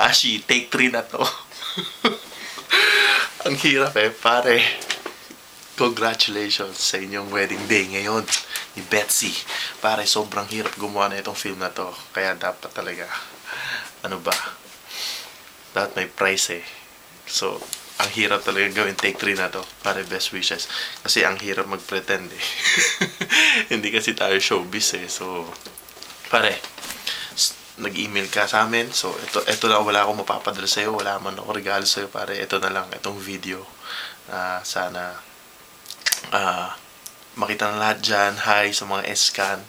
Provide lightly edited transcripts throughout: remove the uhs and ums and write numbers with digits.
Ashi, take 3 na to. Ang hirap pare. Congratulations sa inyong wedding day ngayon ni Betsy. Pare, sobrang hirap gumawa na itong film na to. Kaya dapat talaga, dapat may prize So, ang hirap talaga gawin take 3 na to. Pare, best wishes. Kasi ang hirap mag-pretend Hindi kasi tayo showbiz So, pare, nag-email ka sa amin. So, ito lang, wala akong mapapadala sa'yo. Wala man ako regalo sa'yo, pare. Ito na lang, itong video. Sana makita ng lahat dyan. Hi sa mga S-Can,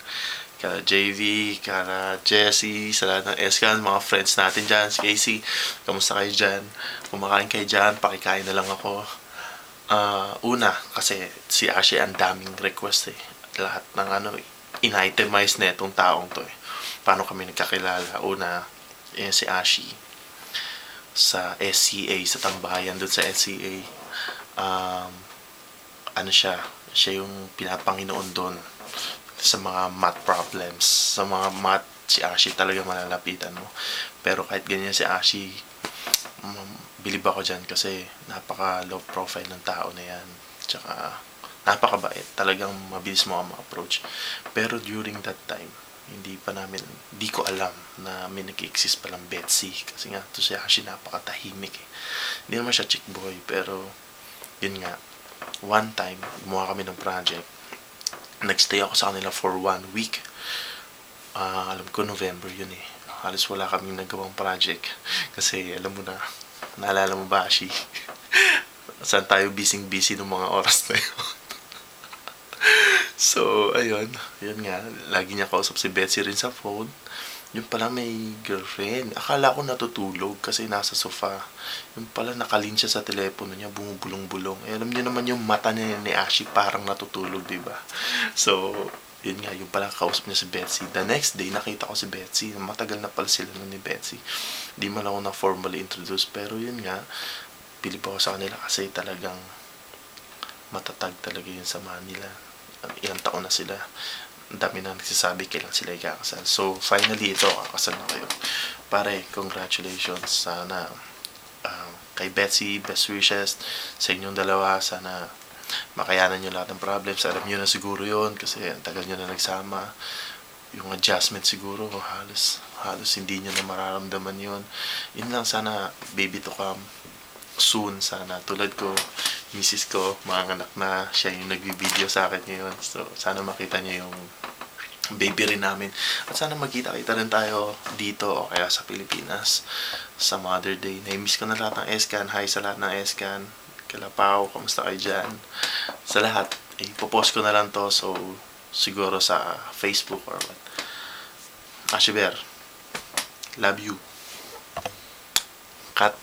kala JV, kala Jessie, sa lahat ng S-Can, mga friends natin dyan, si Casey, kamusta kayo dyan? Kumakain kayo dyan, pakikain na lang ako. Una, kasi si Ashi ang daming request lahat ng in-itemize na itong taong to Paano kami nagkakilala? Una, si Ashi sa SCA, sa tambayan doon sa SCA. Siya yung pinapanginoon doon sa mga math problems. Sa mga math, si Ashi talaga malalapitan mo. Pero kahit ganyan si Ashi, bilib ako dyan kasi napaka-low profile ng tao na yan. Tsaka, napakabait. Talagang mabilis mo ma-approach. Pero during that time, hindi ko alam na may nag-exist palang Betsy. Kasi nga, to si Ashi napakatahimik Hindi naman siya chick boy, pero yun nga, one time, gumawa kami ng project. Nagstay ako sa kanila for 1 week. Alam ko, November yun Halos wala kaming nagawang project. Kasi, alam mo na, naalala mo ba, Ashi? Saan tayo busy ng mga oras na yun? So, ayun. Yun nga, lagi niya kausap si Betsy rin sa phone. Yung pala may girlfriend. Akala ko natutulog kasi nasa sofa. Yung pala nakalin siya sa telepono niya, bumubulong-bulong. Alam niyo naman yung mata niya ni Ashi parang natutulog, diba? So, yun nga, yung pala kausap niya si Betsy. The next day, nakita ko si Betsy. Matagal na pala sila nun ni Betsy. Di man ako na formally introduced. Pero yun nga, bilib ako sa kanila kasi talagang matatag talaga yung samahan nila. Ilang taon na sila. Ang dami na nagsasabi kailan sila ikakasal. So, finally, ito, kakasal na kayo. Pare, congratulations. Sana, kay Betsy, best wishes sa inyong dalawa. Sana, makayanan nyo lahat ng problems. Alam nyo na siguro yon kasi ang tagal nyo na nagsama. Yung adjustment siguro, halos hindi nyo na mararamdaman yon. Yun lang, sana, baby to come soon. Sana, tulad ko, misis ko, mga anak na, siya yung nag-video sa akin ngayon. So, sana makita niyo yung baby rin namin. At sana magkita-kita rin tayo dito o kaya sa Pilipinas sa Mother Day. Na-miss ko na lahat ng S-Can. Hi sa lahat ng S-Can. Kala Pao, kamusta kayo dyan? Sa lahat, ipopost ko na lang to. So, siguro sa Facebook or what. Ashi Bear, love you. Cut.